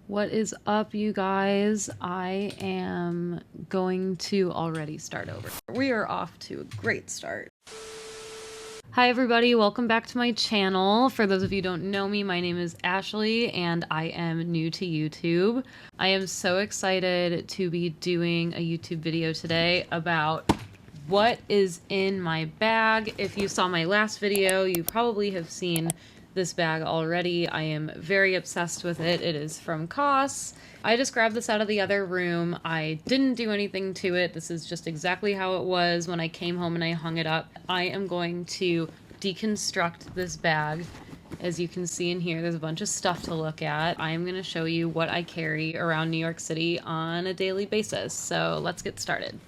What is up, you guys? I am going to already start over. We are off to a great start. Hi everybody, welcome back to my channel. For those of you who don't know me, my name is Ashley and I am new to YouTube. I am so excited to be doing a YouTube video today about what is in my bag. If you saw my last video, you probably have seen this bag already. I am very obsessed with it. It is from COS. I just grabbed this out of the other room. I didn't do anything to it. This is just exactly how it was when I came home and I hung it up. I am going to deconstruct this bag. As you can see in here, there's a bunch of stuff to look at. I am going to show you what I carry around New York City on a daily basis. So let's get started.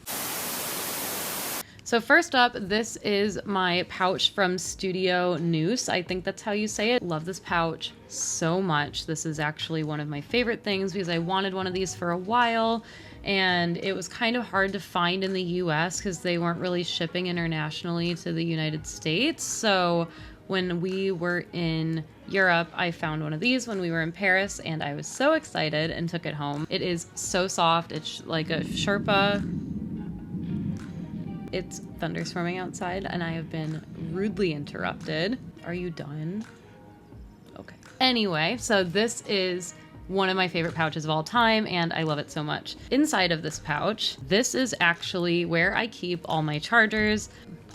So first up, this is my pouch from Studio Noose. I think that's how you say it. Love this pouch so much. This is actually one of my favorite things because I wanted one of these for a while and it was kind of hard to find in the US because they weren't really shipping internationally to the United States. So when we were in Europe, I found one of these when we were in Paris and I was so excited and took it home. It is so soft. It's like a Sherpa. It's thunderstorming outside and I have been rudely interrupted. Are you done? Okay. Anyway, so this is one of my favorite pouches of all time and I love it so much. Inside of this pouch, this is actually where I keep all my chargers.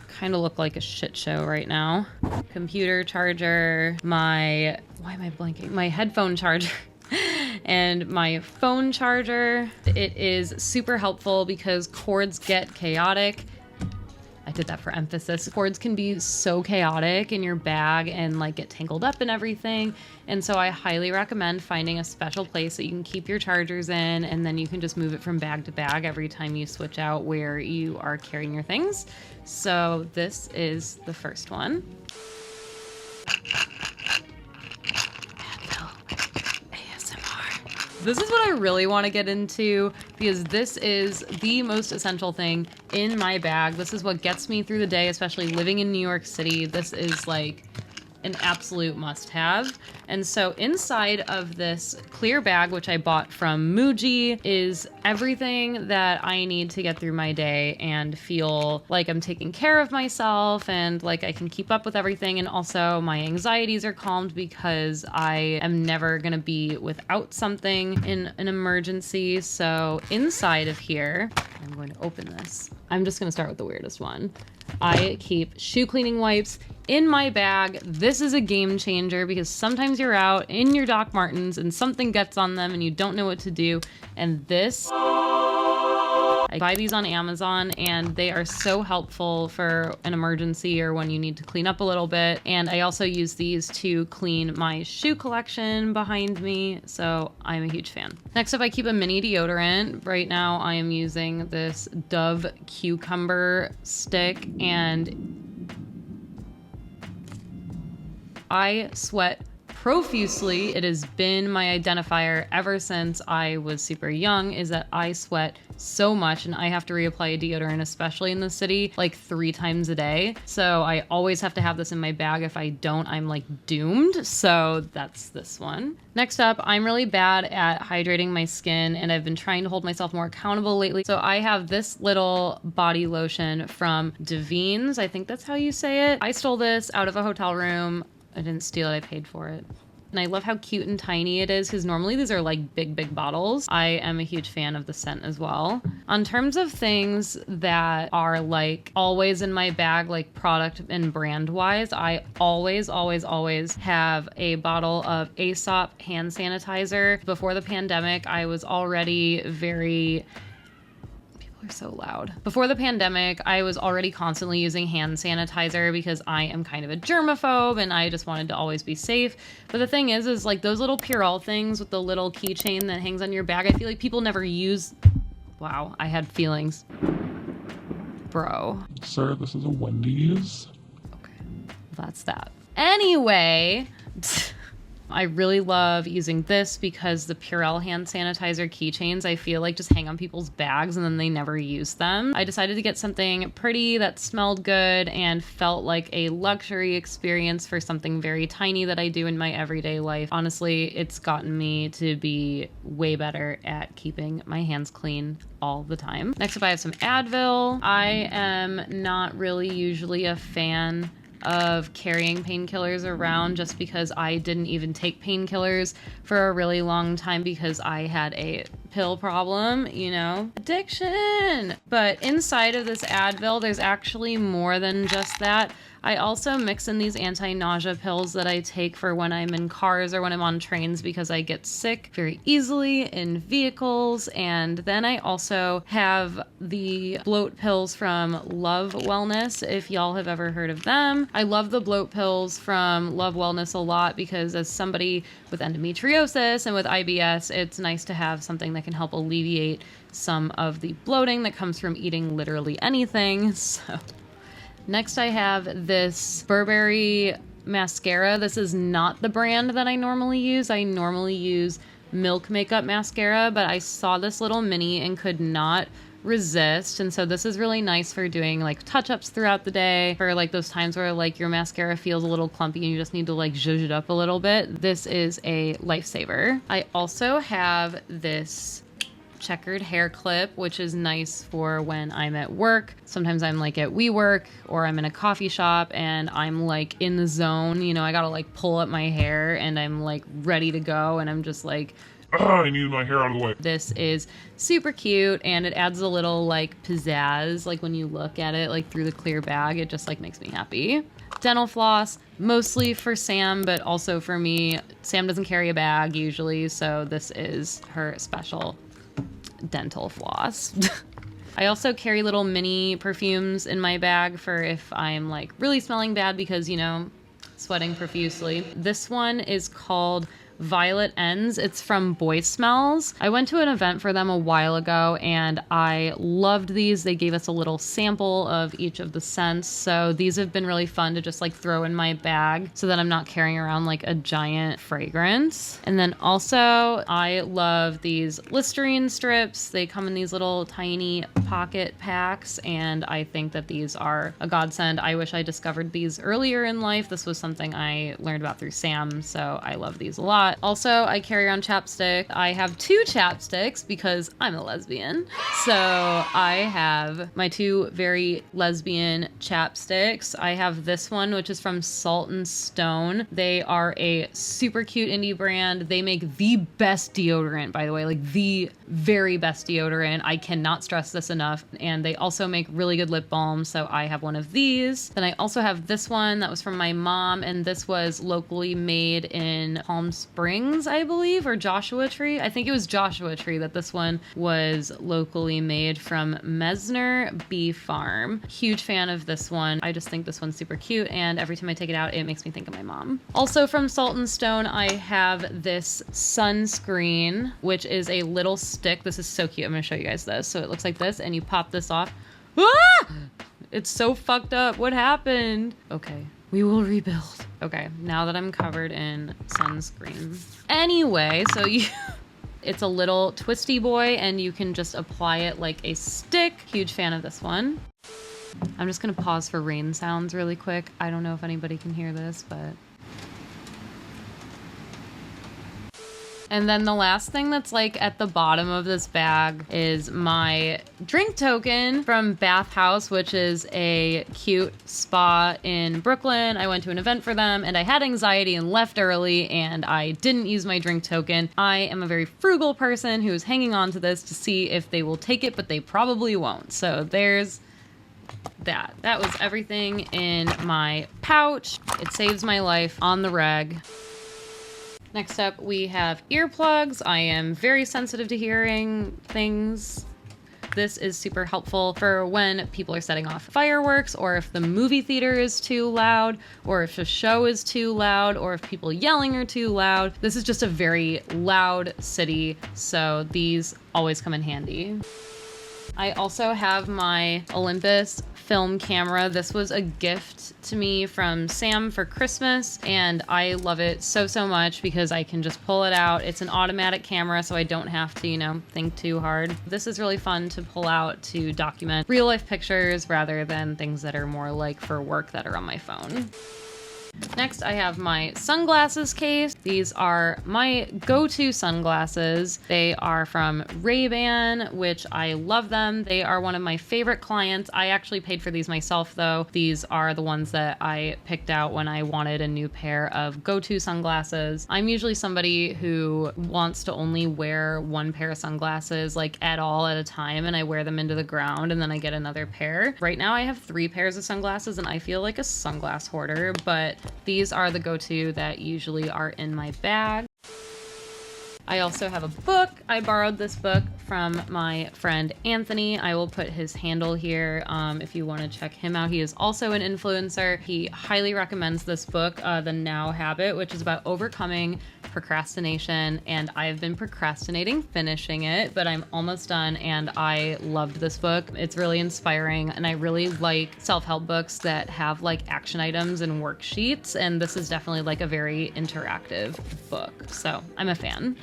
Kind of look like a shit show right now. Computer charger, why am I blanking? My headphone charger. And my phone charger. It is super helpful because cords get chaotic. I did that for emphasis. Cords can be so chaotic in your bag and like get tangled up and everything. And so I highly recommend finding a special place that you can keep your chargers in and then you can just move it from bag to bag every time you switch out where you are carrying your things. So this is the first one. This is what I really want to get into because this is the most essential thing in my bag. This is what gets me through the day, especially living in New York City. This is like an absolute must-have. And so inside of this clear bag, which I bought from Muji, is everything that I need to get through my day and feel like I'm taking care of myself and like I can keep up with everything. And also my anxieties are calmed because I am never gonna be without something in an emergency. So inside of here, I'm going to open this. I'm just gonna start with the weirdest one. I keep shoe cleaning wipes in my bag. This is a game changer because sometimes you're out in your Doc Martens and something gets on them and you don't know what to do. And this, I buy these on Amazon and they are so helpful for an emergency or when you need to clean up a little bit. And I also use these to clean my shoe collection behind me. So I'm a huge fan. Next up, I keep a mini deodorant. Right now I am using this Dove cucumber stick and I sweat profusely. It has been my identifier ever since I was super young, is that I sweat so much and I have to reapply a deodorant, especially in the city, like 3 times a day. So I always have to have this in my bag. If I don't, I'm like doomed. So that's this one. Next up, I'm really bad at hydrating my skin and I've been trying to hold myself more accountable lately. So I have this little body lotion from Davines. I think that's how you say it. I stole this out of a hotel room. I didn't steal it, I paid for it. And I love how cute and tiny it is because normally these are like big bottles. I am a huge fan of the scent as well. On terms of things that are like always in my bag, like product and brand wise, I always have a bottle of Aesop hand sanitizer. Before the pandemic, I was already very... are so loud. Before the pandemic, I was already constantly using hand sanitizer because I am kind of a germaphobe and I just wanted to always be safe. But the thing is like those little Purell things with the little keychain that hangs on your bag, I feel like people never use... Wow, I had feelings. Bro. Sir, this is a Wendy's. Okay, that's that. Anyway... I really love using this because the Purell hand sanitizer keychains, I feel like just hang on people's bags and then they never use them. I decided to get something pretty that smelled good and felt like a luxury experience for something very tiny that I do in my everyday life. Honestly, it's gotten me to be way better at keeping my hands clean all the time. Next up, I have some Advil. I am not really usually a fan of carrying painkillers around just because I didn't even take painkillers for a really long time because I had a pill problem, you know, addiction. But inside of this Advil, there's actually more than just that. I also mix in these anti-nausea pills that I take for when I'm in cars or when I'm on trains because I get sick very easily in vehicles. And then I also have the bloat pills from Love Wellness, if y'all have ever heard of them. I love the bloat pills from Love Wellness a lot because as somebody with endometriosis and with IBS, it's nice to have something that can help alleviate some of the bloating that comes from eating literally anything. So next, I have this Burberry mascara. This is not the brand that I normally use. I normally use Milk Makeup Mascara, but I saw this little mini and could not resist. And so this is really nice for doing like touch-ups throughout the day, for like those times where like your mascara feels a little clumpy and you just need to like zhuzh it up a little bit. This is a lifesaver. I also have this checkered hair clip, which is nice for when I'm at work. Sometimes I'm like at WeWork or I'm in a coffee shop and I'm like in the zone, you know, I gotta like pull up my hair and I'm like ready to go and I'm just like, I need my hair out of the way. This is super cute and it adds a little like pizzazz, like when you look at it like through the clear bag, it just like makes me happy. Dental floss, mostly for Sam, but also for me. Sam doesn't carry a bag usually, so this is her special dental floss. I also carry little mini perfumes in my bag for if I'm like really smelling bad because, you know, sweating profusely. This one is called Violet Ends. It's from Boy Smells. I went to an event for them a while ago and I loved these. They gave us a little sample of each of the scents. So these have been really fun to just like throw in my bag so that I'm not carrying around like a giant fragrance. And then also I love these Listerine strips. They come in these little tiny pocket packs and I think that these are a godsend. I wish I discovered these earlier in life. This was something I learned about through Sam, so I love these a lot. Also, I carry around chapstick. I have 2 chapsticks because I'm a lesbian. So I have my 2 very lesbian chapsticks. I have this one, which is from Salt and Stone. They are a super cute indie brand. They make the best deodorant, by the way, like the very best deodorant. I cannot stress this enough. And they also make really good lip balms. So I have one of these. Then I also have this one that was from my mom. And this was locally made in Palm Springs, I believe, or Joshua Tree. I think it was Joshua Tree that this one was locally made from Mesner Bee Farm. Huge fan of this one. I just think this one's super cute and every time I take it out, it makes me think of my mom. Also from Salt and Stone, I have this sunscreen, which is a little stick. This is so cute. I'm gonna show you guys this. So it looks like this and you pop this off. Ah! It's so fucked up. What happened? Okay. We will rebuild. Okay, now that I'm covered in sunscreen. Anyway, so it's a little twisty boy and you can just apply it like a stick. Huge fan of this one. I'm just gonna pause for rain sounds really quick. I don't know if anybody can hear this, but. And then the last thing that's like at the bottom of this bag is my drink token from Bath House, which is a cute spa in Brooklyn. I went to an event for them and I had anxiety and left early and I didn't use my drink token. I am a very frugal person who's hanging on to this to see if they will take it, but they probably won't. So there's that. That was everything in my pouch. It saves my life on the reg. Next up, we have earplugs. I am very sensitive to hearing things. This is super helpful for when people are setting off fireworks, or if the movie theater is too loud, or if a show is too loud, or if people yelling are too loud. This is just a very loud city, so these always come in handy. I also have my Olympus film camera. This was a gift to me from Sam for Christmas, and I love it so much because I can just pull it out. It's an automatic camera, so I don't have to, think too hard. This is really fun to pull out to document real life pictures rather than things that are more like for work that are on my phone. Next, I have my sunglasses case. These are my go-to sunglasses. They are from Ray-Ban, which I love them. They are one of my favorite clients. I actually paid for these myself, though. These are the ones that I picked out when I wanted a new pair of go-to sunglasses. I'm usually somebody who wants to only wear one pair of sunglasses, like at all at a time, and I wear them into the ground, and then I get another pair. Right now, I have 3 pairs of sunglasses, and I feel like a sunglass hoarder, but these are the go-to that usually are in my bag. I also have a book. I borrowed this book from my friend Anthony. I will put his handle here if you want to check him out. He is also an influencer. He highly recommends this book, The Now Habit, which is about overcoming procrastination, and I've been procrastinating finishing it, but I'm almost done, and I loved this book. It's really inspiring, and I really like self-help books that have like action items and worksheets, and this is definitely like a very interactive book, so I'm a fan.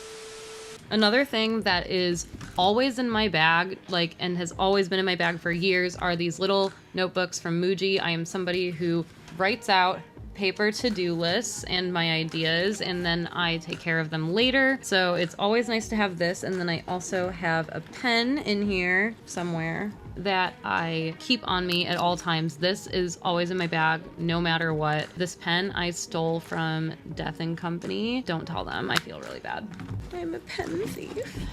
Another thing that is always in my bag, and has always been in my bag for years, are these little notebooks from Muji. I am somebody who writes out paper to-do lists and my ideas, and then I take care of them later. So it's always nice to have this. And then I also have a pen in here somewhere that I keep on me at all times. This is always in my bag, no matter what. This pen I stole from Death & Company. Don't tell them, I feel really bad. I'm a pen thief.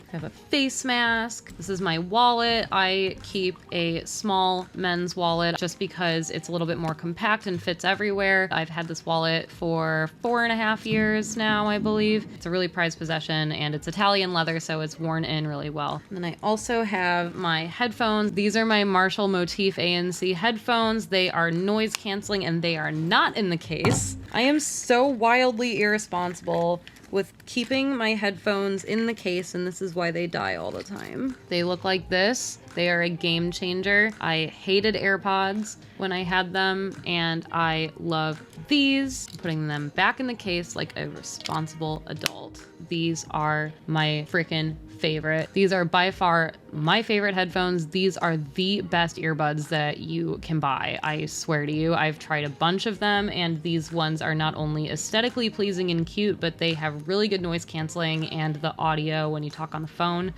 I have a face mask. This is my wallet. I keep a small men's wallet just because it's a little bit more compact and fits everywhere. I've had this wallet for 4.5 years now, I believe. It's a really prized possession, and it's Italian leather, so it's worn in really well. And then I also have my headphones. These are my Marshall Motif ANC headphones. They are noise canceling, and they are not in the case. I am so wildly irresponsible with keeping my headphones in the case, and this is why they die all the time. They look like this. They are a game changer. I hated AirPods when I had them, and I love these. Putting them back in the case like a responsible adult. These are my freaking favorite. These are by far my favorite headphones. These are the best earbuds that you can buy. I swear to you, I've tried a bunch of them, and these ones are not only aesthetically pleasing and cute, but they have really good noise canceling, and the audio when you talk on the phone,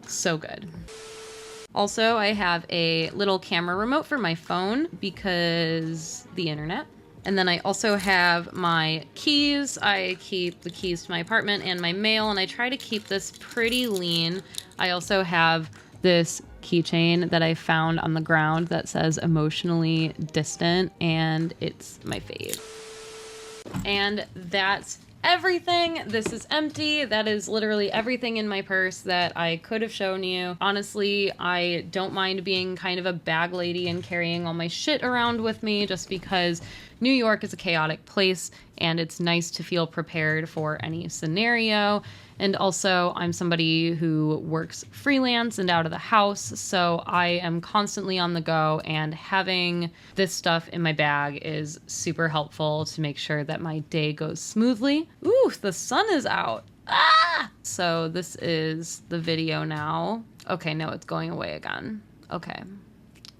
so good. Also, I have a little camera remote for my phone because the internet. And then I also have my keys. I keep the keys to my apartment and my mail, and I try to keep this pretty lean. I also have this keychain that I found on the ground that says emotionally distant, and it's my fave. And that's everything. This is empty. That is literally everything in my purse that I could have shown you. Honestly, I don't mind being kind of a bag lady and carrying all my shit around with me, just because New York is a chaotic place, and it's nice to feel prepared for any scenario. And also, I'm somebody who works freelance and out of the house, so I am constantly on the go, and having this stuff in my bag is super helpful to make sure that my day goes smoothly. Ooh, the sun is out. Ah! So this is the video now. Okay, no, it's going away again. Okay,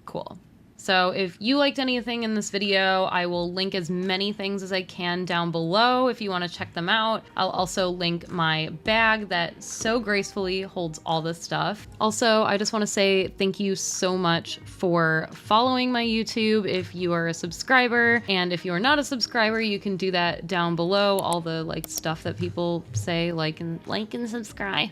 cool. So if you liked anything in this video, I will link as many things as I can down below if you want to check them out. I'll also link my bag that so gracefully holds all this stuff. Also, I just want to say thank you so much for following my YouTube if you are a subscriber. And if you are not a subscriber, you can do that down below. All the stuff that people say, like and subscribe.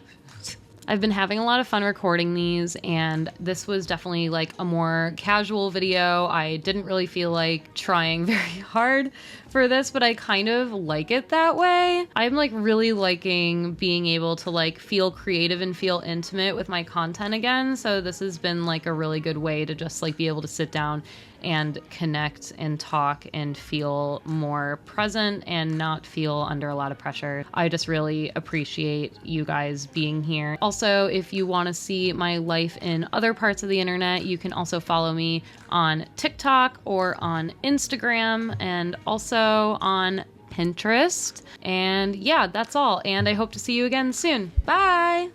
I've been having a lot of fun recording these, and this was definitely a more casual video. I didn't really feel like trying very hard for this, but I kind of like it that way. I'm really liking being able to feel creative and feel intimate with my content again. So this has been a really good way to just be able to sit down and connect and talk and feel more present and not feel under a lot of pressure. I just really appreciate you guys being here. Also, if you want to see my life in other parts of the internet, you can also follow me on TikTok or on Instagram and also on Pinterest. And yeah, that's all. And I hope to see you again soon. Bye!